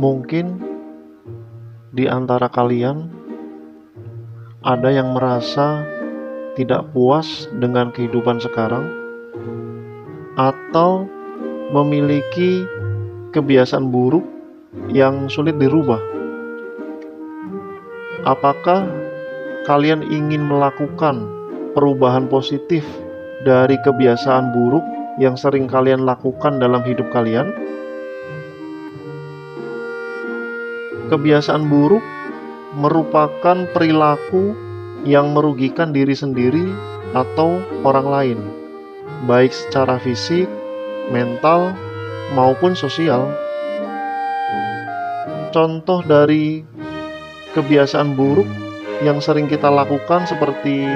Mungkin di antara kalian ada yang merasa tidak puas dengan kehidupan sekarang, atau memiliki kebiasaan buruk yang sulit dirubah. Apakah kalian ingin melakukan perubahan positif dari kebiasaan buruk yang sering kalian lakukan dalam hidup kalian? Kebiasaan buruk merupakan perilaku yang merugikan diri sendiri atau orang lain, baik secara fisik, mental, maupun sosial. Contoh dari kebiasaan buruk yang sering kita lakukan seperti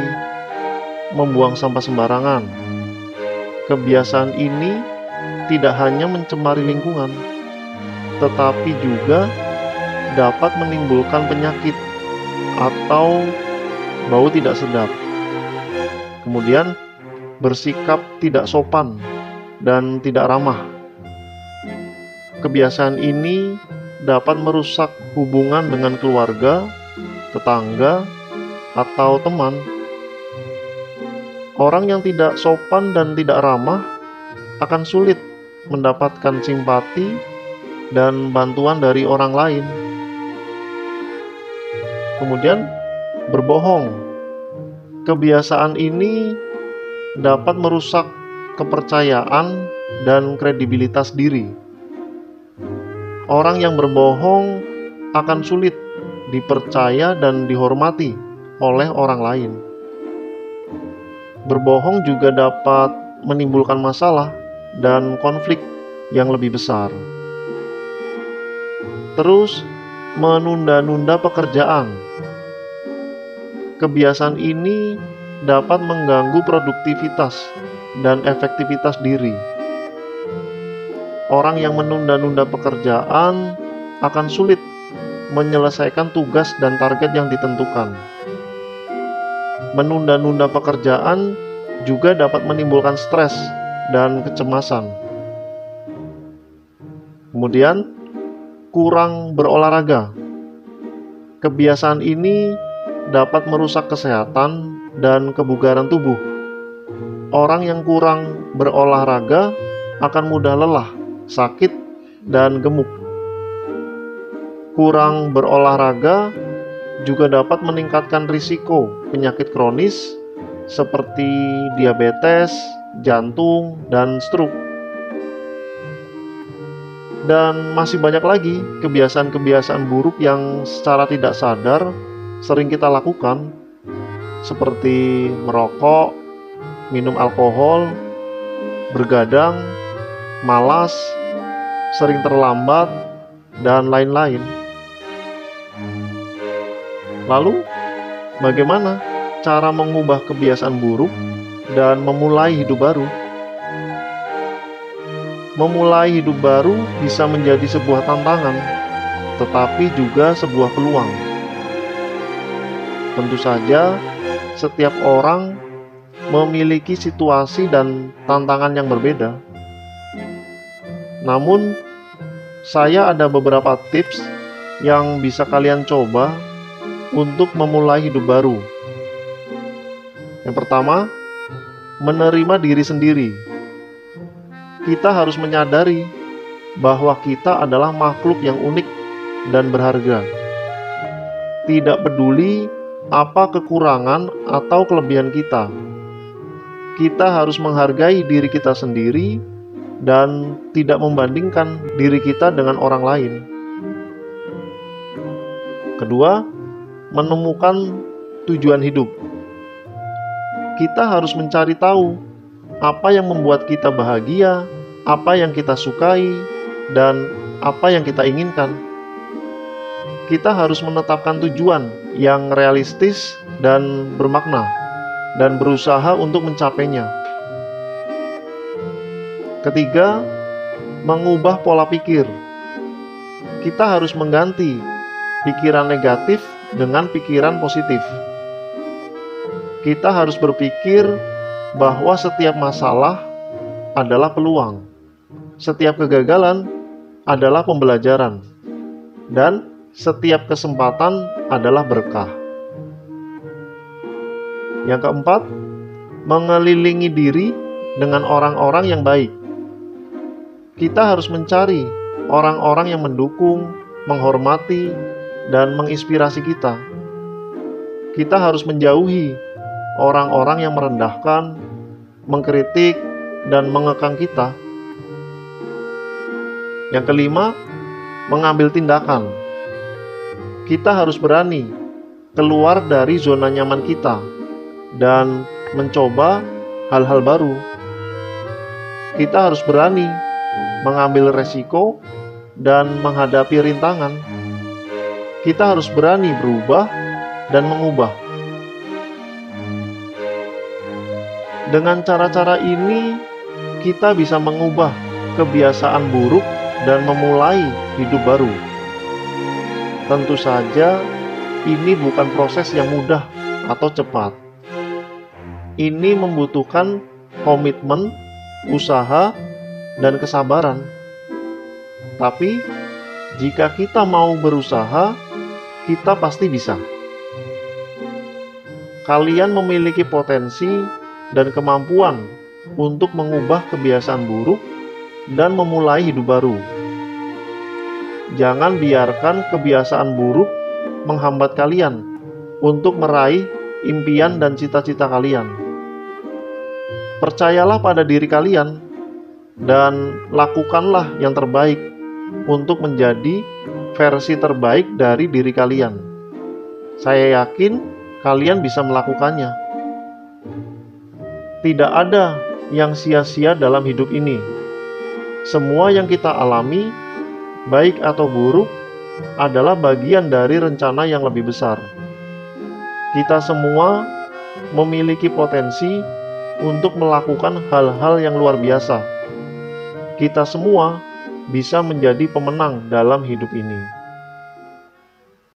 membuang sampah sembarangan. Kebiasaan ini tidak hanya mencemari lingkungan, tetapi juga dapat menimbulkan penyakit atau bau tidak sedap. Kemudian, bersikap tidak sopan dan tidak ramah. Kebiasaan ini dapat merusak hubungan dengan keluarga, tetangga, atau teman. Orang yang tidak sopan dan tidak ramah akan sulit mendapatkan simpati dan bantuan dari orang lain. Kemudian, berbohong. Kebiasaan ini dapat merusak kepercayaan dan kredibilitas diri. Orang yang berbohong akan sulit dipercaya dan dihormati oleh orang lain. Berbohong juga dapat menimbulkan masalah dan konflik yang lebih besar. Terus, menunda-nunda pekerjaan. Kebiasaan ini dapat mengganggu produktivitas dan efektivitas diri. Orang yang menunda-nunda pekerjaan akan sulit menyelesaikan tugas dan target yang ditentukan. Menunda-nunda pekerjaan juga dapat menimbulkan stres dan kecemasan. Kemudian, kurang berolahraga. Kebiasaan ini dapat merusak kesehatan dan kebugaran tubuh. Orang yang kurang berolahraga akan mudah lelah, sakit, dan gemuk. Kurang berolahraga juga dapat meningkatkan risiko penyakit kronis seperti diabetes, jantung, dan stroke. Dan masih banyak lagi kebiasaan-kebiasaan buruk yang secara tidak sadar sering kita lakukan, seperti merokok, minum alkohol, bergadang, malas, sering terlambat, dan lain-lain. Lalu, bagaimana cara mengubah kebiasaan buruk dan memulai hidup baru? Memulai hidup baru bisa menjadi sebuah tantangan, tetapi juga sebuah peluang. Tentu saja, setiap orang memiliki situasi dan tantangan yang berbeda. Namun, saya ada beberapa tips yang bisa kalian coba untuk memulai hidup baru. Yang pertama, menerima diri sendiri. Kita harus menyadari bahwa kita adalah makhluk yang unik dan berharga. Tidak peduli apa kekurangan atau kelebihan kita. Kita harus menghargai diri kita sendiri dan tidak membandingkan diri kita dengan orang lain. Kedua, menemukan tujuan hidup. Kita harus mencari tahu apa yang membuat kita bahagia, apa yang kita sukai, dan apa yang kita inginkan. Kita harus menetapkan tujuan yang realistis dan bermakna, dan berusaha untuk mencapainya. Ketiga, mengubah pola pikir. Kita harus mengganti pikiran negatif dengan pikiran positif. Kita harus berpikir bahwa setiap masalah adalah peluang. Setiap kegagalan adalah pembelajaran. dan setiap kesempatan adalah berkah. Yang keempat, mengelilingi diri dengan orang-orang yang baik. Kita harus mencari orang-orang yang mendukung, menghormati, dan menginspirasi kita. Kita harus menjauhi orang-orang yang merendahkan, mengkritik, dan mengekang kita. Yang kelima, mengambil tindakan. Kita harus berani keluar dari zona nyaman kita dan mencoba hal-hal baru. Kita harus berani mengambil resiko dan menghadapi rintangan. Kita harus berani berubah dan mengubah. Dengan cara-cara ini, kita bisa mengubah kebiasaan buruk dan memulai hidup baru. Tentu saja, ini bukan proses yang mudah atau cepat. Ini membutuhkan komitmen, usaha, dan kesabaran. Tapi, jika kita mau berusaha, kita pasti bisa. Kalian memiliki potensi dan kemampuan untuk mengubah kebiasaan buruk dan memulai hidup baru. Jangan biarkan kebiasaan buruk menghambat kalian untuk meraih impian dan cita-cita kalian. Percayalah pada diri kalian dan lakukanlah yang terbaik untuk menjadi versi terbaik dari diri kalian. Saya yakin kalian bisa melakukannya. Tidak ada yang sia-sia dalam hidup ini. Semua yang kita alami, baik atau buruk, adalah bagian dari rencana yang lebih besar. Kita semua memiliki potensi untuk melakukan hal-hal yang luar biasa. Kita semua bisa menjadi pemenang dalam hidup ini.